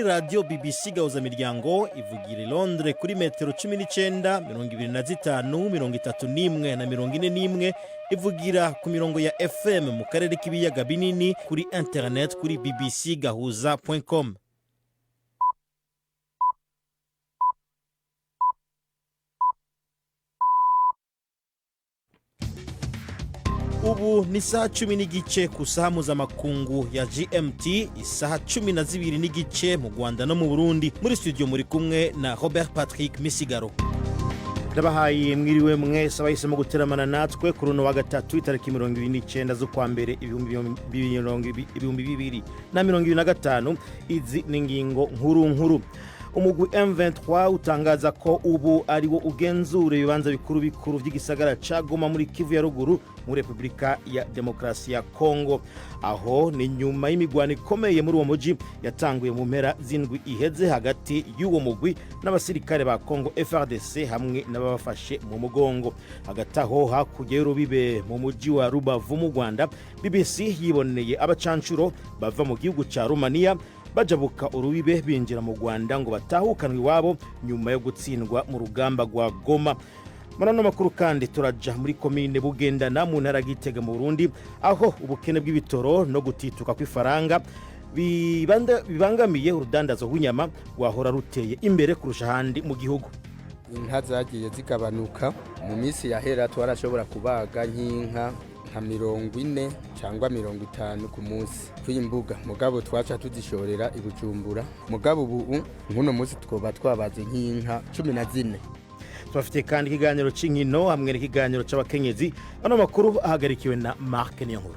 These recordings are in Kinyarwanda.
radio BBC Gahuza Miryango ivugira i Londres kuri metero 19, 25, 31 na 41, ivugira ku mirongo ya FM mu karere k'ibiyaga binini, kuri internet kuri bbcgahuza.com. Ubu ni saha 10 n'igice ku saha mpuzamakungu ya GMT, isaha 12 n'igice mu Rwanda no mu Burundi. Muri studio muri kumwe na Robert Patrick Misigaro. Ndabahaye mwiriwe mwese abahisemo guteramana natwe kuri uno wa gatatu itariki 29 z'ukwa mbere 2025. Izi ni ingingo nkuru. Umugwi M23 utangaza ko ubu ari wo ugenzura ibibanza bikuru by'igisagara ca Goma muri Kivu ya ruguru mu Republika ya Demokarasi ya Kongo. Aho ni nyuma y'imigwano ikomeye muri uwo muji yatanguye mu mpera z'indwi iheze hagati y'uwo mugwi n'abasirikare ba Kongo FARDC hamwe n'abafashe mu mugongo. Hagati aho hakurya y'urubibe mu muji wa Rubavu mu Rwanda, BBC yiboneye abacancuro bava mu gihugu ca Romania bajabuka urubibe binjira mu Rwanda ngo batahukanwe iwabo nyuma yo gutsindwa mu rugamba rwa Goma. Marano makuru kandi turaja muri komine Bugendana mu ntara Gitega mu Burundi, aho ubukene bw'ibitoro no gutituka kw'ifaranga bibangamiye urudandazo rw'inyama rwahora ruteye imbere kurusha ahandi mu gihugu. Inka zagiye zigabanuka, mu minsi yahera twarashobora kubaga nk'inka nka 40 cyangwa 50 ku munsi kw'imbuga, mugabo twaca tuzishorera i Bujumbura. Mugabo ubu nkuno munsi twoba twabaze nk'inka 14. Twafite kandi ikiganiro c'inkino hamwe n'ikiganiro c'abakenyezi. Ano makuru ahagarikiwe na Mark Niyonkuru.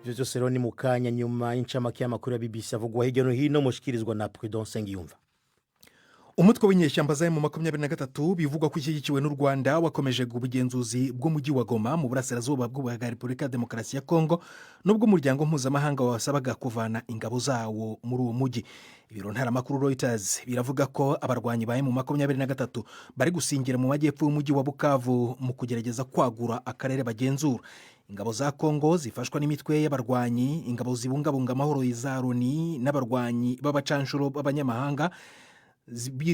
Byose rero ni mukanya nyuma y'incamake y'amakuru ya BBC avugwa hirya no hino, mushikirizwa na Prudence Ngiyumva. Umutwe w'inyeshyamba za M23 bivugwa ko ishyigikiwe n'u Rwanda wakomeje ubugenzuzi bw'umujyi wa Goma mu burasirazuba bwa Repubulika ya Demokarasi ya Kongo, nubwo umuryango mpuzamahanga wasabaga kuvana ingabo zawo muri uwo mujyi. Ibiro ntaramakuru Reuters biravuga ko abarwanyi ba M23 bari gusingira mu majyepfo y'umujyi wa Bukavu mu kugerageza kwagura akarere bagenzura. Ingabo za Kongo zifashwa n'imitwe y'abarwanyi, ingabo zibungabunga amahoro za Loni n'abarwanyi b'abacanshuro b'abanyamahanga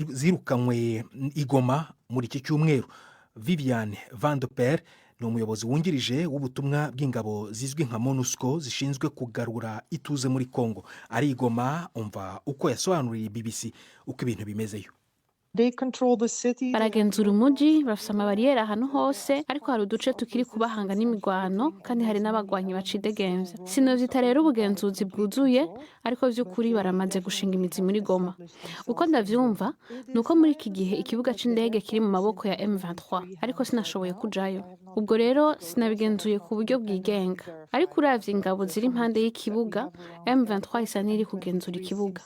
zirukanywe Igoma muri iki cyumweru. Viviane Van de Per ni umuyobozi wungirije w'ubutumwa bw'ingabo zizwi nka MONUSCO zishinzwe kugarura ituze muri Kongo. Ari Igoma, umva uko yasobanuriye BBC uko ibintu bimezeyo. Baragenzura umujyi, bafite amabariyeri ahantu hose, ariko hari uduce tukiri kubahanga n'imigwano, kandi hari n'abagwanyi bacidegenza. Sinovyita rero ubugenzuzi bwuzuye, ariko vy'ukuri baramaze gushinga imizi muri Goma. Uko ndavyumva nuko muri iki gihe ikibuga c'indege kiri mu maboko ya M23, ariko sinashoboye kujayo. Ubwo rero sinabigenzuye ku buryo bwigenga, ariko uravye ingabo ziri impande y'ikibuga, M23 isa n'iri kugenzura ikibuga.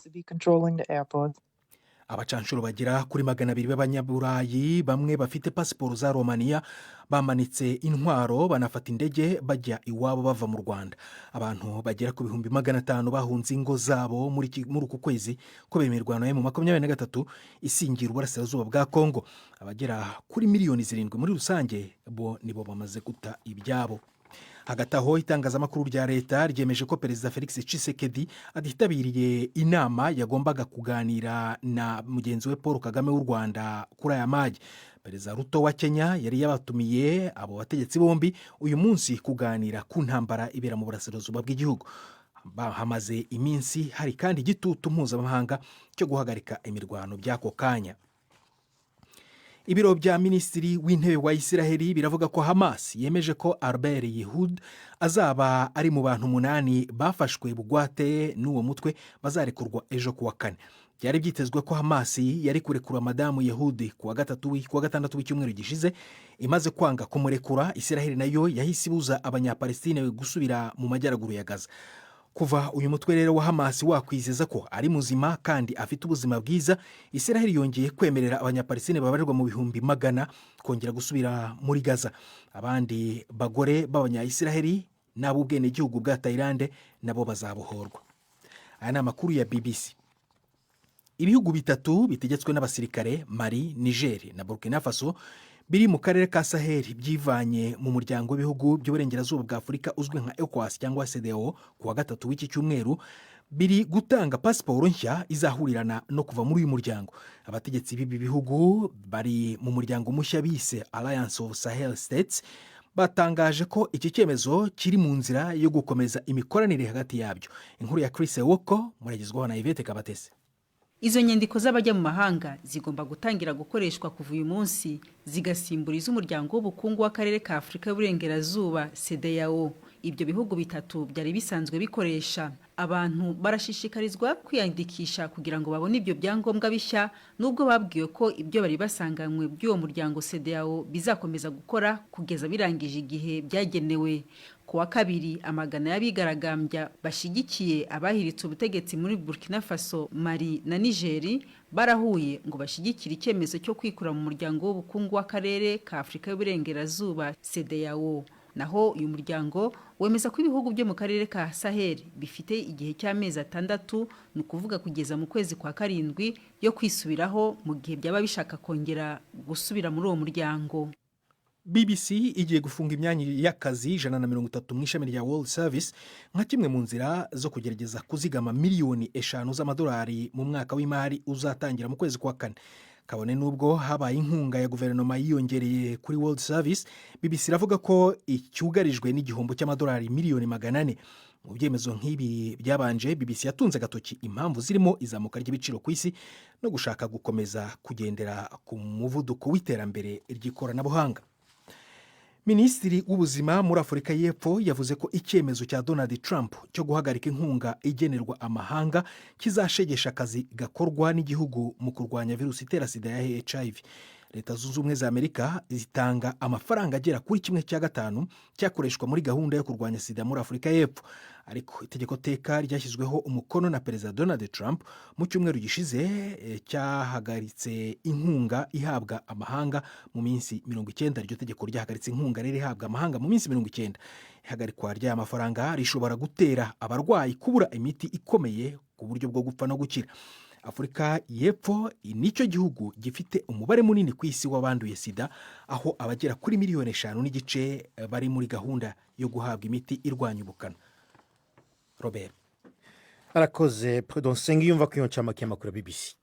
Abacanshuro bagera kuri 200 b'abanyaburayi bamwe bafite pasiporo za Romania bamanitse intwaro banafata indege bajya iwabo bava mu Rwanda. Abantu bagera ku 500 bahunze ingo zabo muri uku kwezi ko bemerwa na M23 isingira uburasirazuba bwa Kongo. Abagera kuri miliyoni 7 muri rusange bo nibo bamaze guta ibyabo. Hagati aho itangazamakuru rya leta ryemeje ko Perezida Felix Tshisekedi aditabiriye inama yagombaga kuganira na mugenzi we Paul Kagame w'u Rwanda kuri aya maji. Perezida Ruto wa Kenya yari yabatumiye abo bategetsi bombi uyu munsi kuganira ku ntambara ibera mu burasirazuba bw'igihugu. Hamaze iminsi hari kandi igitutu mpuzamahanga cyo guhagarika imirwano by'ako kanya. Ibiro bya Minisitiri w'Intebe wa Isiraheli biravuga ko Hamas yemeje ko Albert Yehud azaba ari mu bantu 8 bafashwe bugwate n'uwo mutwe bazarekurwa ejo kuwa kane. Byari byitezwe ko Hamas yari kurekura Madamu Yehud kuwa gatandatu w'icyumweru gishize. Imaze kwanga kumurekura, Isiraheli nayo yahise ibuza abanyapalestine gusubira mu majyaruguru ya Gaza. Kuva uyu mutwe rero wa Hamas wakwizeza ko ari muzima kandi afite ubuzima bwiza, Isiraheli yongeye kwemerera abanyapalestine babarirwa mu bihumbi magana kongera gusubira muri Gaza. Abandi bagore b'abanya-Isiraheli n'ab'ubwene gihugu bwa Thailand nabo bazabohorwa. Aya ni amakuru ya BBC. ibihugu bitatu bitegetswe n'abasirikare Mali, Niger na Burkina Faso biri mu karere ka Sahel byivanye mu muryango w'ibihugu by'uburengerazuba bwa Afurika uzwi nka ECOWAS cyangwa CEDEAO kuwa gatatu w'iki cyumweru biri gutanga pasiporo nshya izahurirana no kuva muri uyu muryango. Abategetsi b'ibi bihugu bari mu muryango mushya bise Alliance of Sahel States batangaje ko iki cyemezo kiri mu nzira yo gukomeza imikoranire hagati yabyo. Inkuru ya Chris Ewoko muragezwaho na Yvette Kabatese. Izo nyandiko z'abajya mu mahanga zigomba gutangira gukoreshwa kuva uyu munsi zigasimbura iz'umuryango w'ubukungu w'akarere ka Afurika y'Uburengerazuba CEDEAO. Ibyo bihugu bitatu byari bisanzwe bikoresha. Abantu barashishikarizwa kwiyandikisha kugira ngo babone ibyo byangombwa bishya, nubwo babwiwe ko ibyo bari basanganywe by'uwo muryango CEDEAO bizakomeza gukora kugeza birangije igihe byagenewe. Kuwa kabiri amagana y'abigaragambya bashigikiye abahiritse ubutegetsi muri Burkina Faso, Mali na Niger barahuye ngo bashigikire icyemezo cyo kwikura mu muryango w'ubukungu w'akarere ka Afurika y'Uburengerazuba CEDEAO. Naho uyu muryango wemeza ko ibihugu byo mu karere ka Sahel bifite igihe cy'amezi 6, ni ukuvuga kugeza mu kwezi kwa karindwi, yo kwisubiraho mu gihe byaba bishaka kongera gusubira muri uwo muryango. BBC igiye gufunga imyanya y'akazi 130 mu ishami rya World Service nka kimwe mu nzira zo kugerageza kuzigama miliyoni 5 z'amadolari mu mwaka w'imari uzatangira mu kwezi kwa kane. Kabone nubwo habaye inkunga ya guverinoma yiyongereye kuri World Service, BBC iravuga ko icyugarijwe n'igihombo cy'amadolari miliyoni 400. Mu byemezo nk'ibi byabanje, BBC yatunze agatoki impamvu zirimo izamuka ry'ibiciro ku isi no gushaka gukomeza kugendera ku muvuduko w'iterambere ry'ikoranabuhanga. Minisitiri w'ubuzima muri Afurika y'Epfo yavuze ko icyemezo cya Donald Trump cyo guhagarika inkunga igenerwa amahanga kizashegesha akazi gakorwa n'igihugu mu kurwanya virusi itera sida ya HIV. Leta Zunze Ubumwe za Amerika zitanga amafaranga agera kuri 1/5 cyakoreshwa muri gahunda yo kurwanya sida muri Afurika y'Epfo. Ariko itegeko teka ryashyizweho umukono na Perezida Donald Trump mu cyumweru gishize cyahagaritse inkunga ihabwa amahanga mu minsi 90. Iryo tegeko ryahagaritse inkunga rero ihabwa amahanga mu minsi 90. Ihagarikwa ry'aya mafaranga rishobora gutera abarwayi kubura imiti ikomeye ku buryo bwo gupfa no gukira. Afurika y'Epfo nicyo gihugu gifite umubare munini ku isi w'abanduye sida, aho abagera kuri miliyoni 5.5 bari muri gahunda yo guhabwa imiti irwanya ubukana. Robert arakoze Prudence Sengiyumva ku yonca makuru BBC.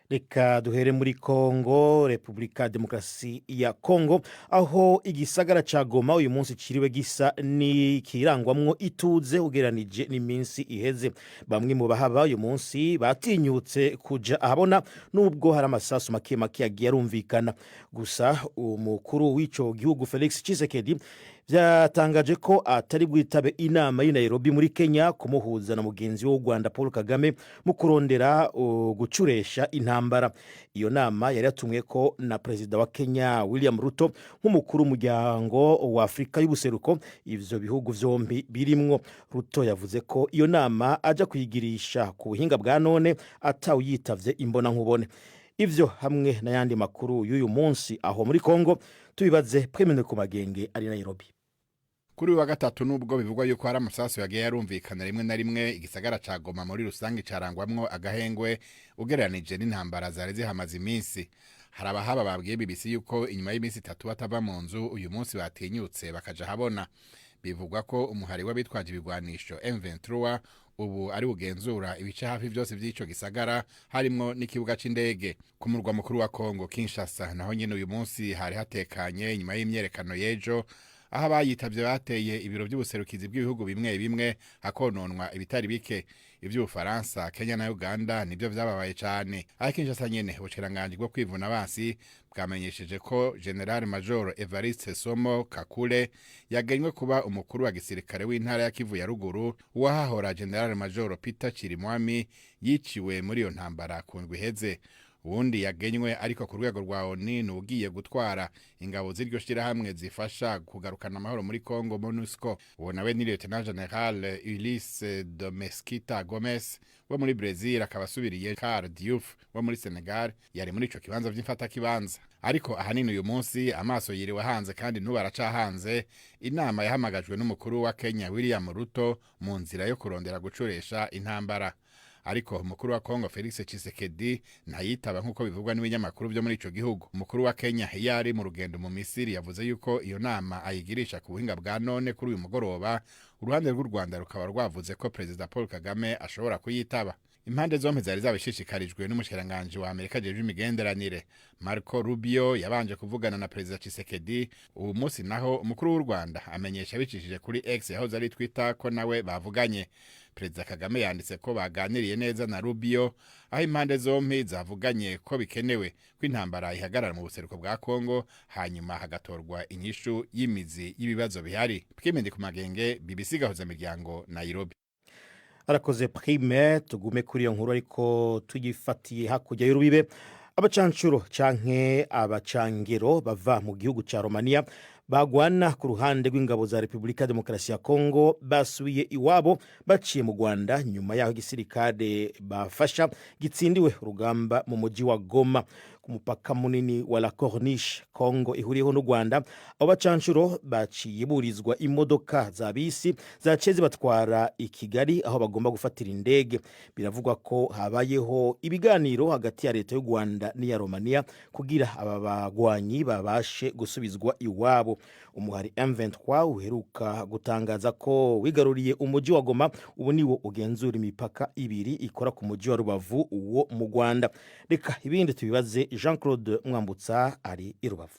Reka duhere muri Kongo, Repubulika Demokarasi ya Kongo, aho igisagara ca Goma uyu munsi kiriwe gisa ni kirangwamwo ituze ugeranije n'iminsi iheze. Bamwe mu bahaba uyu munsi batinyutse kuja ahabona nubwo hari amasasu make yagiye arumvikana. Gusa umukuru w'ico gihugu Felix Tshisekedi byatangaje ko atari bwitabe inama y'i Nairobi muri Kenya kumuhuza na mugenzi w'u Rwanda Paul Kagame mu kurondera gucuresha intambara. Iyo nama yari yatumwe ko na Perezida wa Kenya William Ruto nk'umukuru w'umuryango wa Afurika y'Ubuseruko ivyo bihugu vyombi birimwo. Ruto yavuze ko iyo nama aja kuyigirisha ku buhinga bwa none atawuyitavye imbona nkubone. Ivyo hamwe n'ayandi makuru y'uyu munsi aho muri Kongo tubibaze Premene ku Magenge ari Nairobi. Kuri wa gatatu nubwo bivugwa yuko hari amasasu yagiye yarumvikana rimwe na rimwe, igisagara ca Goma muri rusange carangwamwo agahengwe ugereranije n'intambara zari zihamaze iminsi. Hari abahaba babwiye BBC yuko inyuma y'iminsi 3 batava mu nzu uyu munsi batinyutse bakaja habona. Bivugwa ko umuhari w'abitwaje ibigwanisho M23 ubu ari ugenzura ibice hafi byose by'ico gisagara harimo n'ikibuga c'indege. Ku murwa mukuru wa Kongo Kinshasa naho nyene uyu munsi hari hatekanye nyuma y'imyerekano y'ejo, aho abayitavye bateye ibiro by'ubuserukizi bw'ibihugu bimwe bimwe hakononwa ibitari bike. Ivy'Ubufaransa, Kenya na Uganda nibyo vyababaye cyane. Kinshasa nyene ubushiranganje bwo kwivuna basi bwamenyesheje ko General Major Evariste Somo Kakule yagenywe kuba umukuru wa gisirikare w'intara ya Kivu ya ruguru, uwahahora General Major Peter Chirimwami yiciwe muri iyo ntambara ku ndwi iheze. Uwundi yagenywe ariko ku rwego rwa ONU nugiye gutwara ingabo z'iryo shirahamwe zifasha kugarukana amahoro muri Kongo, MONUSCO. Uwo nawe ni Lieutenant General Ulysse de Mesquita Gomes wo muri Brazil, akaba asubiriye Carl Diouf wo muri Senegal yari muri ico kibanza vy'imfata kibanza. ariko ahanini uyu munsi amaso yiriwe hanze kandi n'ubu aracahanze inama yahamagajwe n'umukuru wa Kenya William Ruto mu nzira yo kurondera gucuresha intambara. Ariko umukuru wa Kongo Felix Tshisekedi ntayitaba nk'uko bivugwa n'ibinyamakuru byo muri ico gihugu. Umukuru wa Kenya yari mu rugendo mu Misiri yavuze yuko iyo nama ayigirisha ku buhinga bwa none kuri uyu mugoroba, uruhande rw'u Rwanda rukaba rwavuze ko Perezida Paul Kagame ashobora kuyitaba. Impande zompi zari zabishishikarijwe n'umushikiranganje wa Amerika jeje imigenderanire Marco Rubio yabanje kuvugana na Perezida Tshisekedi. Ubu munsi naho umukuru w'u Rwanda amenyesha bicishije kuri X yahoze ari Twitter ko nawe bavuganye. Perezida Kagame yanditse ko baganiriye neza na Rubio, aho impande zompi zavuganye ko bikenewe ko intambara ihagarara mu buseruko bwa Kongo, hanyuma hagatorwa inyishu y'imizi y'ibibazo bihari. Pwimende ku Magenge, BBC gahuza miryango, Nairobi. Arakoze Prime. Tugume kuri iyo nkuru ariko tugifatiye hakurya y'urubibe. Abacancuro canke abacangero bava mu gihugu ca Romania bagwana ku ruhande rw'ingabo za Republika Demokarasi ya Kongo basubiye iwabo baciye mu Rwanda nyuma yaho igisirikare bafasha gitsindiwe urugamba mu muji wa Goma ku mupaka munini wa La Corniche. Kongo ihuriyeho n'u Rwanda. Abo bacancuro baciye burizwa imodoka za bisi zaciye zibatwara i Kigali aho bagomba gufatira indege. Biravugwa ko habayeho ibiganiro hagati ya leta y'u Rwanda n'iya Romania kugira aba bagwanyi babashe gusubizwa iwabo. Umuhari M23 uheruka gutangaza ko wigaruriye umuji wa Goma, ubu niwo ugenzura imipaka ibiri ikora ku muji wa Rubavu uwo mu Rwanda. Reka ibindi tubibaze Jean-Claude Mwambutsa ari i Rubavu.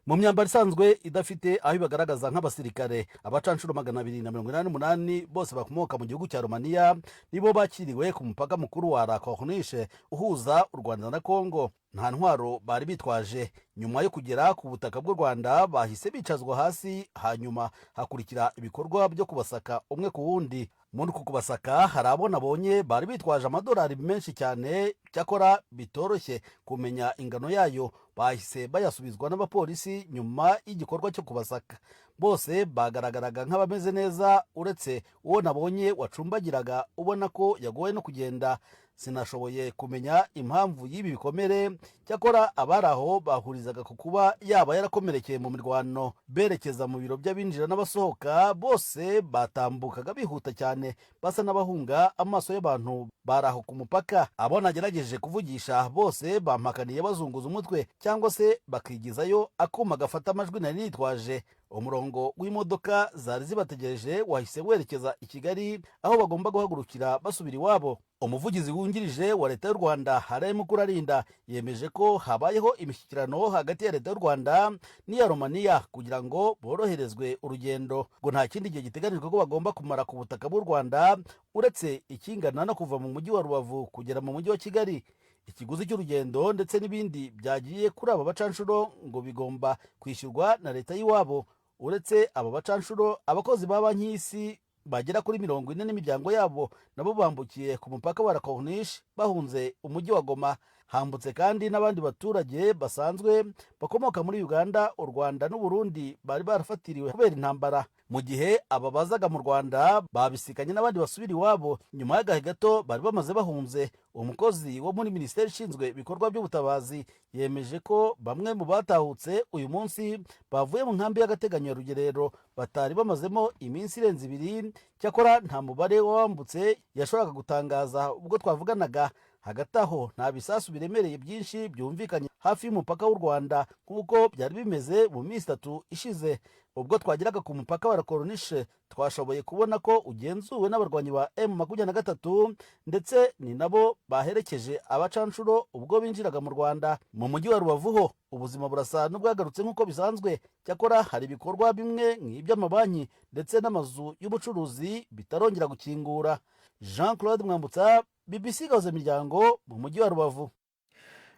Mu myambaro isanzwe idafite aho bagaragaza nk'abasirikare, abacancuro 288 bose bakomoka mu gihugu cya Romania nibo bakiriwe ku mupaka mukuru wa La Corniche uhuza u Rwanda na Kongo. Nta ntwaro bari bitwaje. Nyuma yo kugera ku butaka bw'u Rwanda bahise bicazwa hasi, hanyuma hakurikira ibikorwa byo kubasaka umwe ku wundi. Muri uku kubasaka hari abo nabonye bari bitwaje amadolari menshi cyane, cyakora bitoroshye kumenya ingano yayo. Bahise bayasubizwa n'abapolisi nyuma y'igikorwa cyo kubasaka. Bose bagaragaraga nk'abameze neza, uretse uwo nabonye wacumbagiraga ubona ko yagoye no kugenda. Sinashoboye kumenya impamvu y'ibi bikomere, cyakora abari aho bahurizaga ku kuba yaba yarakomerekeye mu mirwano. Berekeza mu biro by'abinjira n'abasohoka, bose batambukaga bihuta cyane basa n'abahunga amaso y'abantu bari aho ku mupaka. Abo nagerageje kuvugisha bose bampakaniye bazunguza umutwe cyangwa se bakigizayo akuma gafata amajwi nari nitwaje. Umurongo w'imodoka zari zibategereje wahise werekeza i Kigali aho bagomba guhagurukira basubira iwabo. Umuvugizi wungirije wa leta y'u Rwanda Haraye Mukurarinda yemeje ko habayeho imishyikirano hagati ya leta y'u Rwanda n'iya Romania kugira ngo boroherezwe urugendo, ngo nta kindi gihe giteganijwe ko bagomba kumara ku butaka bw'u Rwanda uretse ikingana no kuva mu mujyi wa Rubavu kugera mu mujyi wa Kigali. Ikiguzi cy'urugendo ndetse n'ibindi byagiye kuri aba bacanshuro ngo bigomba kwishyurwa na leta y'iwabo. Uretse aba bacanshuro, abakozi ba banki y'isi bagera kuri 40 n'imiryango yabo nabo bambukiye ku mupaka wa La Corniche bahunze umujyi wa Goma. Hambutse kandi n'abandi baturage basanzwe bakomoka muri Uganda, u Rwanda n'u Burundi bari barafatiriwe kubera intambara. Mu gihe aba bazaga mu Rwanda babisikanye n'abandi basubira iwabo nyuma y'agahe gato bari bamaze bahunze. Umukozi wo muri Minisiteri ishinzwe ibikorwa by'ubutabazi yemeje ko bamwe mu batahutse uyu munsi bavuye mu nkambi y'agateganyo ya Rugerero batari bamazemo iminsi irenze 2. Cyakora nta mubare w'abambutse yashoboraga gutangaza ubwo twavuganaga. Hagati aho nta bisasu biremereye byinshi byumvikanye hafi y'umupaka w'u Rwanda nk'uko byari bimeze mu minsi 3 ishize. Ubwo twageraga ku mupaka wa La Corniche twashoboye kubona ko ugenzuwe n'abarwanyi ba M23 ndetse ni nabo baherekeje abacanshuro ubwo binjiraga mu Rwanda. Mu mujyi wa Rubavu ho ubuzima burasa n'ubwagarutse nk'uko bisanzwe, cyakora hari ibikorwa bimwe nk'iby'amabanki ndetse n'amazu y'ubucuruzi bitarongera gukingura. Jean-Claude Mwambutsa, BBC gahuza miryango mu mujyi wa Rubavu.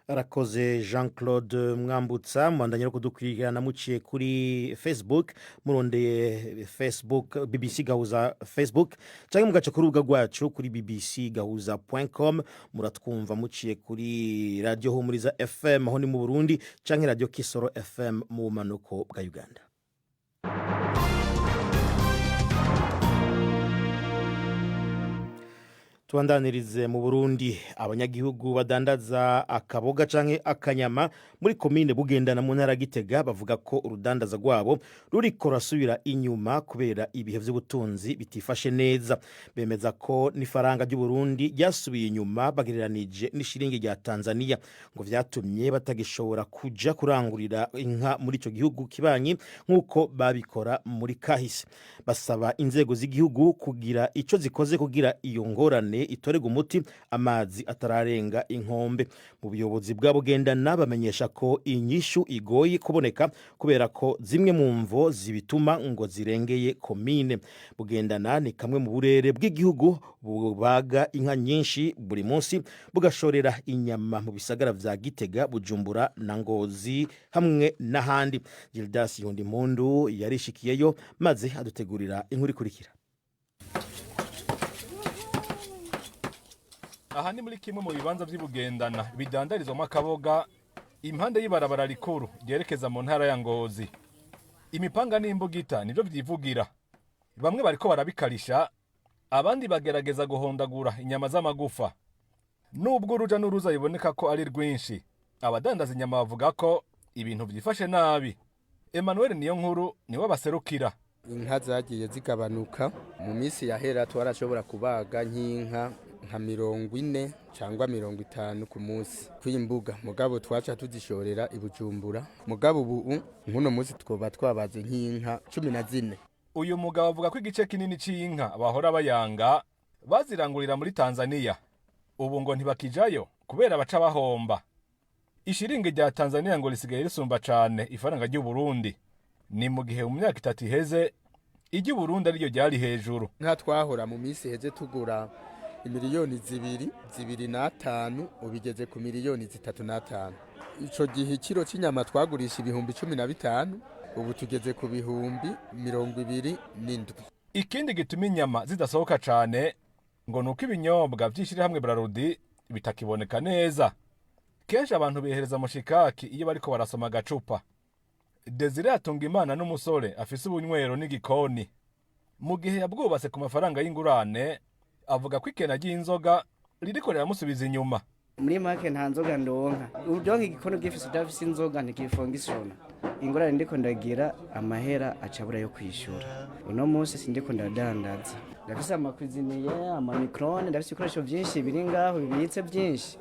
Arakoze Jean-Claude Mwambutsa. Mwandanye no kudukurikirana muciye kuri Facebook, murondeye Facebook BBC gahuza Facebook, cyangwa mugaca ku rubuga rwacu kuri bbcgahuza.com. muratwumva muciye kuri Radio Humuriza FM aho ni mu Burundi, cyangwa Radio Kisoro FM mu bumanuko bwa Uganda. tubandanirize mu Burundi. Abanyagihugu badandaza akaboga canke akanyama muri komine Bugendana mu ntara Gitega bavuga ko urudandaza rwabo ruriko rasubira inyuma kubera ibihe vy'ubutunzi bitifashe neza. Bemeza ko n'ifaranga ry'u Burundi ryasubiye inyuma bagereranije n'ishiringi rya Tanzania, ngo vyatumye batagishobora kuja kurangurira inka muri ico gihugu kibanyi nkuko babikora muri kahise. Basaba inzego z'igihugu kugira ico zikoze kugira iyo ngorane itorega umuti amazi atararenga inkombe. Mu buyobozi bwa Bugendana bamenyesha ko inyishu igoye kuboneka kubera ko zimwe mu mvo zibituma ngo zirengeye komine. Bugendana ni kamwe mu burere bw'igihugu bubaga inka nyinshi buri munsi, bugashorera inyama mu bisagara vya Gitega, Bujumbura na Ngozi hamwe n'ahandi. Gildas Yundimpundu yarishikiyeyo maze adutegurira inkuru ikurikira. Aha ni muri kimwe mu bibanza vy'Ibugendana bidandarizwamo akaboga impande y'ibarabara rikuru ryerekeza mu ntara ya Ngozi. Imipanga n'imbugita nivyo vyivugira. Bamwe bariko barabikarisha, abandi bagerageza guhondagura inyama z'amagufa. Nubwo uruja n'uruza biboneka ko ari rwinshi, abadandaza inyama bavuga ko ibintu vyifashe nabi. Emmanuel Niyonkuru niwe abaserukira. Inka zagiye zigabanuka mu minsi yahera twarashobora kubaga nk'inka nka 40 cyangwa 50 ku munsi kw'imbuga, mugabo twaca tuzishorera i Bujumbura. Mugabo ubu nkuno munsi twoba twabaze nk'inka 14. Uyu mugabo avuga ko igice kinini c'inka bahora bayanga bazirangurira muri Tanzania, ubu ngo ntibakijayo kubera baca bahomba. Ishiringi rya Tanzania ngo risigaye risumba cane ifaranga ry'u Burundi. Ni mu gihe mu myaka 3 iheze iry'u Burundi ari ryo ryari hejuru. Nka twahora mu minsi heze tugura imiliyoni 2.5 ubigeze ku miliyoni 3.5. Ico gihe ikiro c'inyama twagurisha ibihumbi 15, ubu tugeze ku bihumbi 27. Ikindi gituma inyama zidasohoka cane ngo nuko ibinyobwa vyishira hamwe Brarudi bitakiboneka neza. Kenshi abantu behereza mushikaki iyo bariko barasoma agacupa. Desire Atungimana n'umusore afise ubunywero n'igikoni. Mu gihe yabwubase ku mafaranga y'ingurane, avuga ko ikena ry'inzoga ririko riramusubiza inyuma. Muri make nta nzoga ndonka. Ujonka igikoni gifise udafise inzoga ntigifunga isona. Ingurane ndiko ndagira amahera acabura yo kwishura. Uno munsi sindiko ndadandaza. Ndafise amakwiziniye, amamikrone, ndafise ibikoresho vyinshi biri ngaho bibitse byinshi.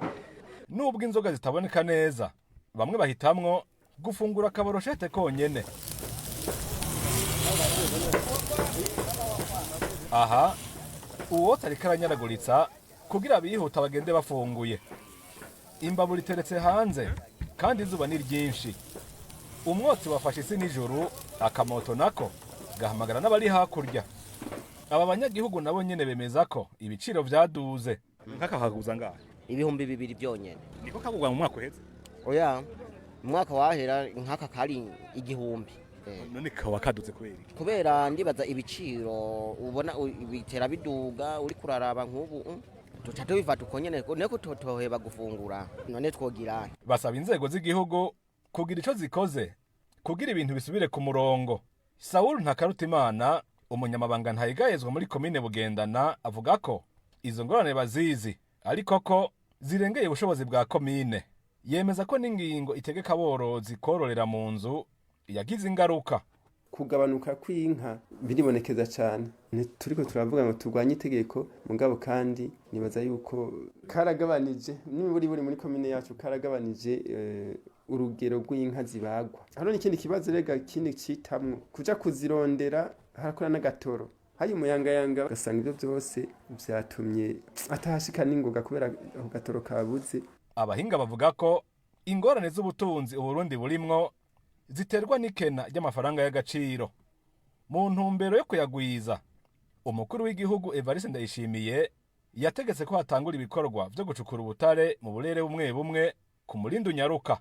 Nubwo inzoga zitaboneka neza, bamwe bahitamwo gufungura akabaroshete konyene. Aha uwo tariko aranyaraguritsa kugira bihuta bagende bafunguye. Imbabura iteretse hanze kandi izuba ni ryinshi. Umwotsi wafashe isi nijoro, akamoto nako gahamagara n'abari hakurya. Aba banyagihugu nabo nyene bemeza ko ibiciro vyaduze. Nkaka haguza ngahe? Ibihumbi 2 byonyene. Niko kagugwa mu mwaka uheze? Oya, mu mwaka wahera nkaka kari igihumbi. None kawa kaduze kubera ndibaza ibiciro ubona bitera biduga uri kuraraba nk'ubu tuca tubifata uko nyene neko totoheba gufungura. None twogira basaba inzego z'igihugu kugira ico zikoze kugira ibintu bisubire ku murongo. Saul Ntakarutimana umunyamabanga ntayigayezwa muri komine Bugendana avuga ko izo ngorane bazizi ariko ko zirengeye ubushobozi bwa komine. Yemeza ko n'ingingo itegeka aborozi kororera mu nzu yagize ingaruka. Kugabanuka kw'inka biribonekeza cyane. Turiko turavuga ngo turwanye itegeko mugabo kandi nibaza yuko karagabanije n'iburi muri komine yacu karagabanije urugero rw'inka zibagwa. Hano n'ikindi kibazo rega kindi citamwe kuja kuzirondera harakora n'agatoro. Hayi umuyangayanga gasanga ibyo byose byatumye atahashika n'ingoga kubera ako gatoro kabuze. Abahinga bavuga ko ingorane z'ubutunzi Uburundi burimwo ziterwa n'ikena ry'amafaranga y'agaciro. Mu ntumbero yo kuyagwiza, umukuru w'igihugu Evariste Ndayishimiye yategetse ko hatangura ibikorwa byo gucukura ubutare mu burere bumwe bumwe ku murindu nyaruka.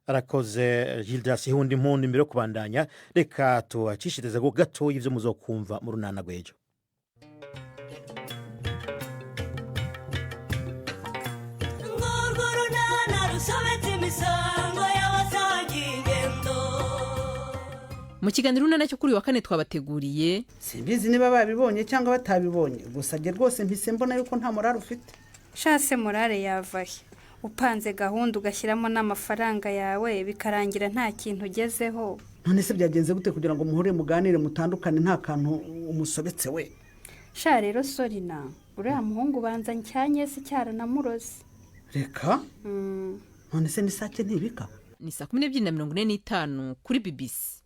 Arakoze Gildas Yundimpundu. Imbere yo kubandanya reka tuacishiteze go gato ivyo muzokumva mu runana gwejo. mu kiganiro cyo kuri wa kane twabateguriye. Simbizi niba babibonye cyangwa batabibonye, gusa je rwose mpise mbona yuko nta morale ufite. Shase morale yavahe, upanze gahunda ugashyiramo n'amafaranga yawe bikarangira nta kintu ugezeho. None se byagenze gute kugira ngo muhure muganire mutandukane nta kantu umusobetse we? Sha rero Sorina, uriya muhungu banza ncyanye se cyara na murozi. Reka? None se ni sake ntibika? Ni 12:45 kuri BBC.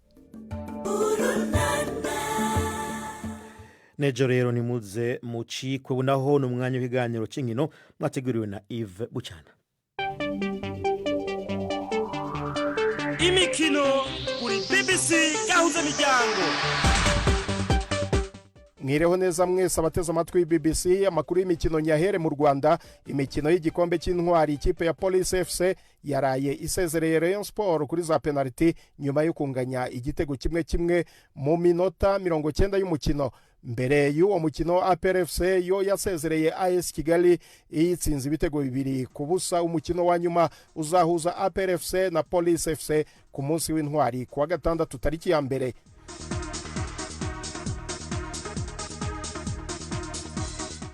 Nejo rero nimuze mucikwe bunaho n'umwanya w'ibiganiro c'inkino mwateguriwe na Yves Bucyana. Imikino kuri BBC gahuza miryango. Mwireho neza mwese abateze amatwi BBC. Amakuru y'imikino nyahere mu Rwanda. Imikino y'igikombe cy'intwari ikipe ya Police FC yaraye isezereye Rayon Sport kuri za penalty nyuma yo kunganya igitego kimwe mu minota 90 y'umukino. Mbere y'uwo mukino APR FC yo yasezereye AS Kigali itsinze ibitego 2-0. Umukino wa nyuma uzahuza APR FC na Police FC ku munsi w'intwari kuwa gatandatu tariki ya mbere.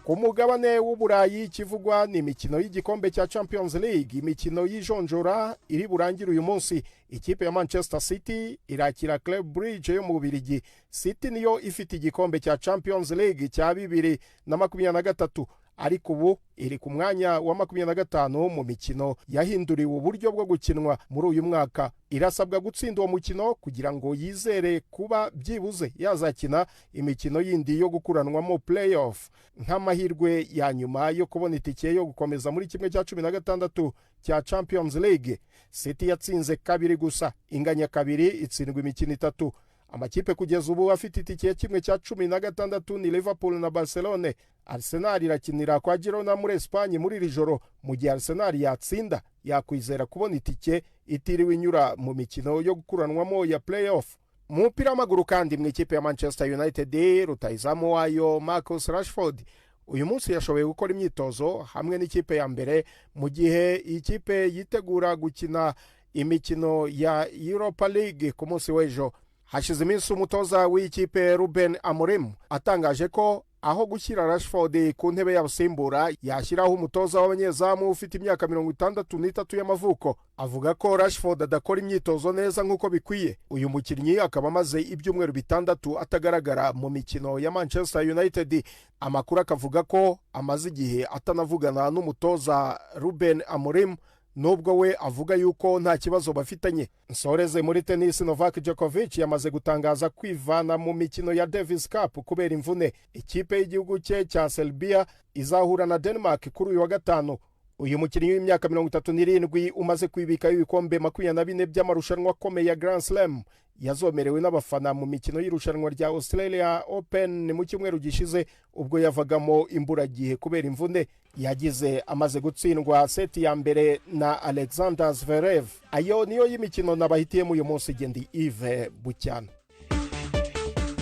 Ku mugabane w'Uburayi kivugwa ni imikino y'igikombe cya Champions League. Imikino y'ijonjora iri burangira uyu munsi. Ikipe ya Manchester City irakira Club Brugge yo mu Bubiligi. City niyo ifite igikombe cya Champions League cya 2023, ariko ubu iri ku mwanya wa 25 mu mikino yahinduriwe uburyo bwo gukinwa muri uyu mwaka. Irasabwa gutsinda uwo mukino kugira ngo yizere kuba byibuze yazakina imikino yindi yo gukuranwamo playoff nk'amahirwe ya nyuma yo kubona itike yo gukomeza muri kimwe cya 16 cya Champions League. City yatsinze 2 gusa, inganya 2, itsindwa imikino 3. Amakipe kugeza ubu afite itike kimwe cya 16 ni Liverpool na Barcelona. Arsenal irakinira kwa Girona muri Espagne muri iri joro. Mu gihe Arsenal yatsinda yakwizera kubona itike itiriwe inyura mu mikino yo gukuranwamo ya playoff. Mu mupira w'amaguru kandi mu ikipe ya Manchester United rutahizamu wayo Marcus Rashford uyu munsi yashoboye gukora imyitozo hamwe n'ikipe ya mbere, mu gihe ikipe yitegura gukina imikino ya Europa League ku munsi w'ejo. Hashize iminsi umutoza w'ikipe Ruben Amorim atangaje ko aho gushyira Rashford ku ntebe y'abasimbura yashyiraho umutoza w'abanyezamu ufite imyaka 63 y'amavuko. Avuga ko Rashford adakora imyitozo neza nk'uko bikwiye. Uyu mukinnyi akaba amaze ibyumweru 6 atagaragara mu mikino ya Manchester United. Amakuru akavuga ko amaze igihe atanavugana n'umutoza Ruben Amorim, nubwo we avuga yuko nta kibazo bafitanye. Nsoreze muri tennis, Novak Djokovic yamaze gutangaza kwivana mu mikino ya Davis Cup kubera imvune. Ikipe y'igihugu cye cya Serbia izahura na Denmark kuri uyu wa gatanu. Uyu mukinnyi w'imyaka 37 umaze kwibikaho ibikombe 24 by'amarushanwa akomeye ya Grand Slam yazomerewe n'abafana mu mikino y'irushanwa rya Australia Open mu cyumweru gishize ubwo yavagamo imburagihe kubera imvune. Yagize amaze gutsindwa seti ya mbere na Alexander Zverev. Ayo niyo y'imikino nabahitiyemo uyu munsi. Gendi Yves Bucyana.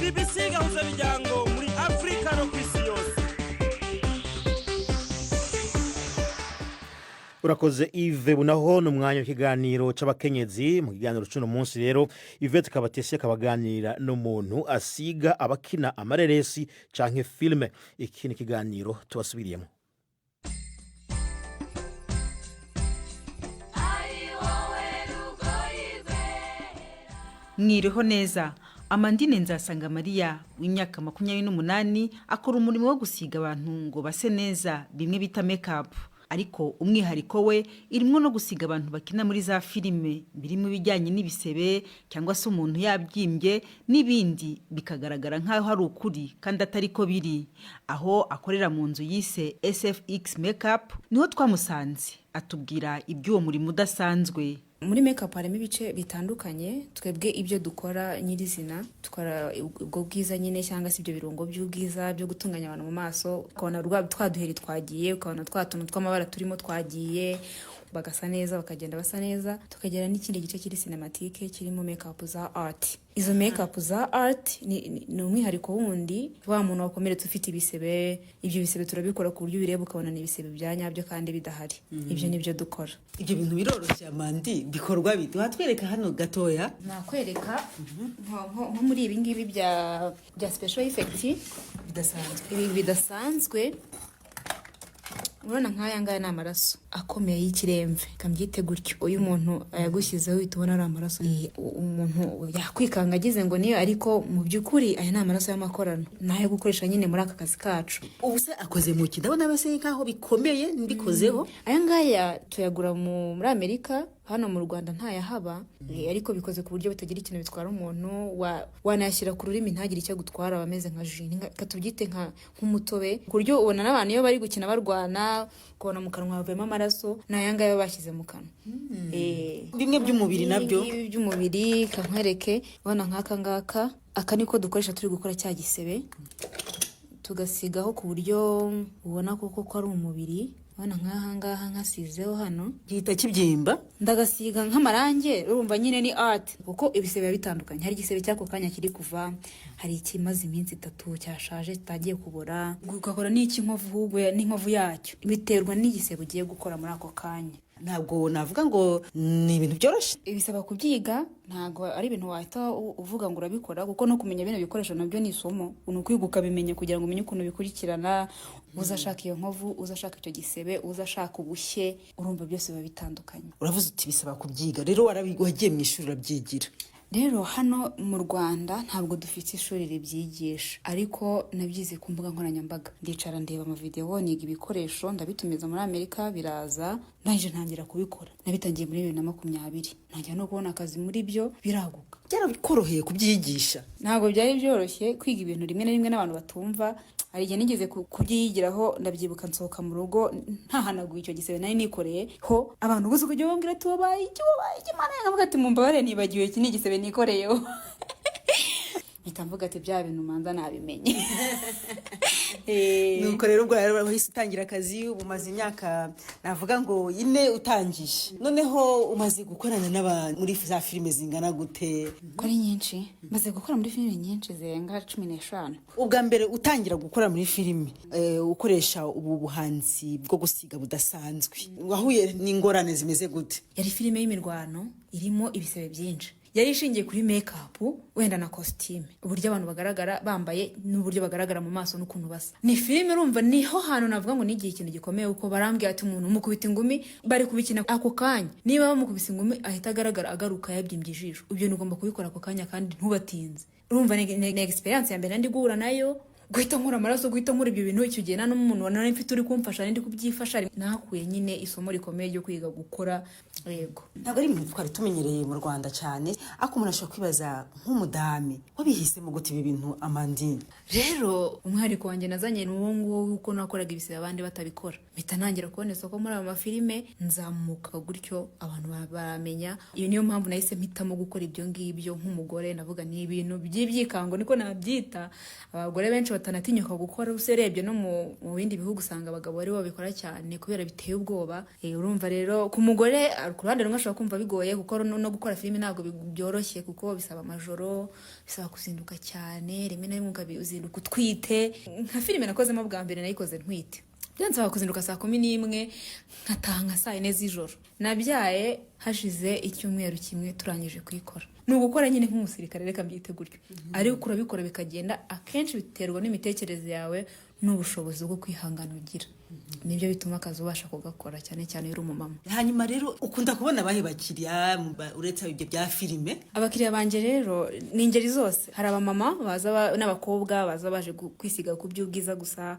BBC gahuza miryango muri Afrika no kwisi yose. Urakoze Yves bunaho n'umwanya w'ikiganiro c'abakenyezi. Mu kiganiro cy'uno munsi rero Yvette Kabatesi akabaganira n'umuntu asiga abakina amareresi canke filme. Iki ni kiganiro tubasubiriyemo. Mwiriho neza. Amandine Nzasanga Maria w'imyaka 28 akora umurimo wo gusiga abantu ngo base neza, bimwe bita makeup. Ariko umwihariko we irimo no gusiga abantu bakina muri za filime birimo bijyanye n'ibisebe cyangwa se umuntu yabyimbye n'ibindi bikagaragara nkaho hari ukuri kandi atari ko biri. Aho akorera mu nzu yise SFX Makeup niho twamusanze atubwira iby'uwo murimo udasanzwe. Muri makeup harimo ibice bitandukanye. Twebwe ibyo dukora nyirizina tukora ubwo bwiza nyine cyangwa se ibyo birungo by'ubwiza byo gutunganya abantu mu maso, ukabona rwa twaduheri twagiye, ukabona twatuntu tw'amabara turimo twagiye, bagasa neza bakagenda basa neza. Tukagira n'ikindi gice kiri cinematike kirimo makeup za art. Izo makeup za art ni umwihariko wundi wa muntu wakomeretse ufite ibisebe. Ibyo bisebe turabikora ku buryo bireba ukabona ni ibisebe bya nyabyo kandi bidahari. Ibyo nibyo dukora. Ibyo bintu biroroshye Amandi, bikorwa bite? Watwereka hano gatoya? Nakwereka nko muri ibi ngibi bya special effect bidasanzwe. Ibi bidasanzwe urabona nk'aya ngaya ni amaraso akomeye y'ikiremve, kambyite gutyo. Uyu muntu ayagushyizeho uhita ubona ari amaraso. Umuntu yakwikanga agize ngo niyo, ariko mu by'ukuri aya ni amaraso y'amakorano, nayo gukoresha nyine muri aka kazi kacu. Ubu se akoze mu ki? Ndabona base nkaho bikomeye mbikozeho. Aya ngaya tuyagura muri Amerika, hano mu Rwanda ntayahaba, ariko bikoze ku buryo bitagira ikintu bitwara umuntu. Wanayashyira ku rurimi ntagire icyo gutwara, bameze nka jini, katubyite nk'umutobe, ku buryo ubona n'abantu iyo bari gukina barwana kubona mu kanwa havemo amaraso, n'ayangaya bashyize mu kanwa. Bimwe by'umubiri nabyo by'umubiri kankwereke, ubona nk'aka ngaka, aka niko dukoresha turi gukora cya gisebe, tugasigaho ku buryo ubona koko ko ari umubiri. Ubona nk'aha ngaha nkasizeho hano gihita kibyimba, ndagasiga nk'amarange. Urumva nyine ni art, kuko ibisebe biba bitandukanye. Hari igisebe cy'ako kanya kiri kuva, hari ikimaze iminsi 3 cyashaje kitagiye kubora, ugakora n'inkovu n'inkovu yacyo, biterwa n'igisebe ugiye gukora muri ako kanya. Ntabwo navuga ngo ni ibintu byoroshye, ibisaba kubyiga, ntabwo ari ibintu wahita uvuga ngo urabikora, kuko no kumenya bino bikoresho nabyo ni isomo. Ukwiga ukabimenya kugira ngo umenye ukuntu bikurikirana. Uzashaka iyo nkovu, uzashaka icyo gisebe, uzashaka ubushye, urumva byose biba bitandukanye. Uravuze uti bisaba kubyiga, rero wagiye mu ishuri urabyigira. Rero hano mu Rwanda ntabwo dufite ishuri ribyigisha, ariko nabyize ku mbuga nkoranyambaga. Ndicara ndeba amavideo, niga ibikoresho, ndabitumiza muri Amerika, biraza, naje ntangira kubikora. Nabitangiye muri 2020, ntangira no kubona akazi muri byo, biraguka. Byarabikoroheye kubyigisha? Ntabwo byari byoroshye kwiga ibintu rimwe na rimwe n'abantu batumva. Hari igihe nigeze kubyigiraho, ndabyibuka nsohoka mu rugo ntahanaguye icyo gisebe nari nikoreye ho, abantu gusa kujya bambwira ati wabaye Imana yangavuga ati mumbabare nibagiwe iki ni igisebe nikoreyeho. Mpita mvuga ati bya bintu manza nabimenye. Nuko rero ubwo wahise utangira akazi, umaze imyaka navuga ngo 4 utangije. Noneho umaze gukorana n'abantu muri za filime zingana gute? Kuri nyinshi, maze gukora muri filime nyinshi zirenga 15. Ubwa mbere utangira gukora muri filime, ukoresha ubu buhanzi bwo gusiga budasanzwe, wahuye n'ingorane zimeze gute? Yari filime y'imirwano irimo ibisebe byinshi. Yari ishingiye kuri makeup wenda na costume, uburyo abantu bagaragara bambaye n'uburyo bagaragara mu maso n'ukuntu basa. Ni filime urumva niho hantu navuga ngo nigiye ikintu gikomeye, uko barambwiye ati umuntu mukubita ingumi bari kubikina ako kanya, niba bamukubise ingumi ahita agaragara agaruka yabyimbye ijisho. Ibyo nugomba kubikora ako kanya kandi ntubatinze. Urumva ni experience ya mbere ndi guhura nayo, guhita nkura amaraso, guhita nkura ibyo bintu. Icyo gihe nta n'umuntu wanari mfite uri kumfasha, ndi kubyifasha. Nakuye nyine isomo rikomeye ryo kwiga gukora. Yego, ntabwo ari ibintu twari tumenyereye mu Rwanda cyane, ariko umuntu ashobora kwibaza nk'umudame wabihisemo gute ibi bintu Amandine? Rero umwihariko wanjye nazanye ni uwo nguwo, uko nakoraga ibisebe abandi batabikora. Mpita ntangira kubona isoko muri aya mafilime, nzamuka gutyo abantu baramenya. Iyo niyo mpamvu nahise mpitamo gukora ibyo ngibyo nk'umugore. Navuga ni ibintu by'ibyikango niko nabyita. Abagore benshi batanatinyuka gukora, userebye no mu bindi bihugu usanga abagabo ari bo babikora cyane kubera biteye ubwoba. Urumva rero ku mugore ku ruhande rumwe ashobora kumva bigoye, kuko no gukora filime ntabwo byoroshye, kuko bisaba amajoro, bisaba kuzinduka cyane, rimwe na rimwe ukabizinduka utwite. Nka filime nakozemo bwa mbere nayikoze ntwite, byansaba kuzinduka saa 11 nkataha nka saa 4 z'ijoro. Nabyaye hashize icyumweru kimwe turangije kuyikora. Ni ugukora nyine nk'umusirikare, reka mbyite gutyo, ariko urabikora bikagenda. Akenshi biterwa n'imitekerereze yawe n'ubushobozi bwo kwihangana ugira, nibyo bituma akazi ubasha kugakora, cyane cyane uri umumama. Hanyuma rero ukunda kubona abahe bakiriya uretse ibyo bya filime? Abakiriya banje rero ni ingeri zose. Hari abamama baza n'abakobwa baza baje kwisiga ku by'ubwiza gusa,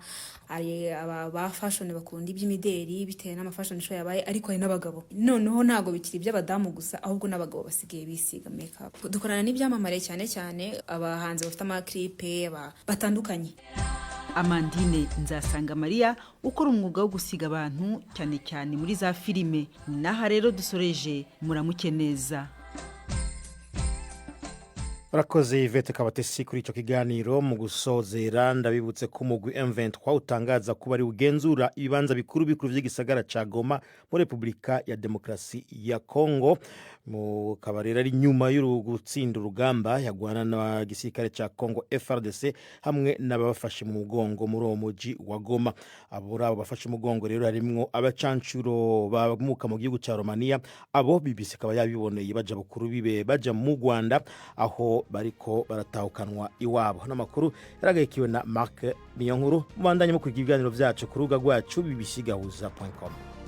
hari aba fashion bakunda iby'imideri bitewe n'ama fashion show yabaye, ariko hari n'abagabo. Noneho ntago bikiri iby'abadamu gusa, ahubwo n'abagabo basigaye bisiga makeup. Dukorana n'ibyamamare cyane cyane abahanzi bafite ama clip batandukanye. Amandine Nzasanga Maria ukora umwuga wo gusiga abantu cyane cyane muri za filime. Naha rero dusoreje, muramuke neza. Urakoze Yvette Kabatesi kuri ico kiganiro. Mu gusozera ndabibutse ko umugwi M23 utangaza kuba ari ugenzura ibibanza bikuru vy'igisagara ca Goma muri Republika ya Demokrasi ya Kongo. Mu kabarera ari nyuma y'urugutsinda urugamba yagwana na gisirikare ca Kongo FRDC hamwe n'abafashe mu mugongo muri uwo muji wa Goma. Abo bafashe umugongo rero harimwo abacancuro bamuka mu gihugu ca Romania. Abo BBC kaba yabiboneye baja bukuru bibe baja mu Rwanda aho bariko baratahukanwa iwabo. N'amakuru yaragayikiwe na Mark Niyonkuru. Mubandanye mu kugira ibiganiro vyacu ku rubuga rwacu bbcgahuza.com.